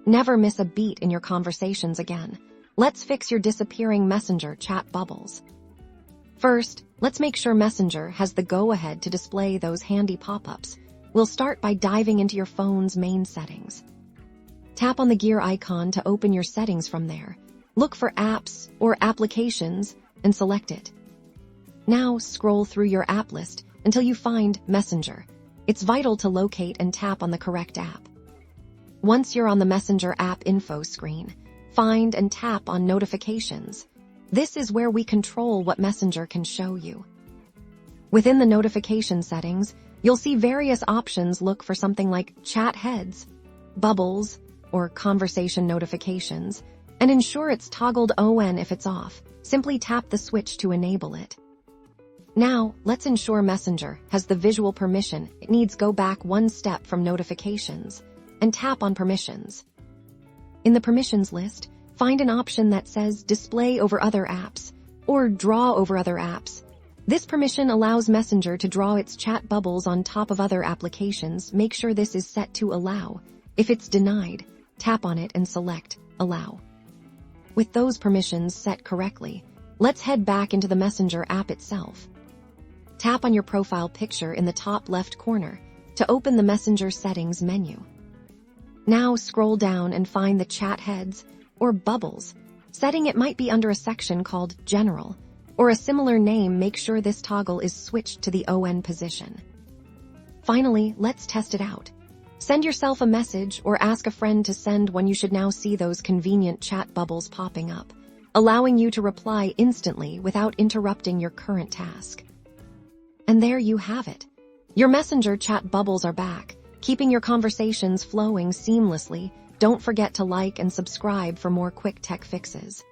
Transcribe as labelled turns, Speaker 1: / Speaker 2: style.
Speaker 1: Never miss a beat in your conversations again. Let's fix your disappearing Messenger chat bubbles. First, let's make sure Messenger has the go-ahead to display those handy pop-ups. We'll start by diving into your phone's main settings. Tap on the gear icon to open your settings from there. Look for Apps or Applications and select it. Now scroll through your app list until you find Messenger. It's vital to locate and tap on the correct app. Once you're on the Messenger app info screen, find and tap on Notifications. This is where we control what Messenger can show you. Within the notification settings, you'll see various options. Look for something like Chat Heads, Bubbles, or Conversation Notifications, and ensure it's toggled on if it's off. Simply tap the switch to enable it. Now, let's ensure Messenger has the visual permission. It needs go back one step from Notifications and tap on Permissions. In the Permissions list, find an option that says Display over other apps or Draw over other apps. This permission allows Messenger to draw its chat bubbles on top of other applications. Make sure this is set to Allow. If it's denied, tap on it and select Allow. With those permissions set correctly, let's head back into the Messenger app itself. Tap on your profile picture in the top left corner to open the Messenger settings menu. Now scroll down and find the Chat Heads or Bubbles setting. It might be under a section called General or a similar name. Make sure this toggle is switched to the ON position. Finally, let's test it out. Send yourself a message or ask a friend to send one. You should now see those convenient chat bubbles popping up, allowing you to reply instantly without interrupting your current task. And there you have it. Your Messenger chat bubbles are back, keeping your conversations flowing seamlessly. Don't forget to like and subscribe for more quick tech fixes.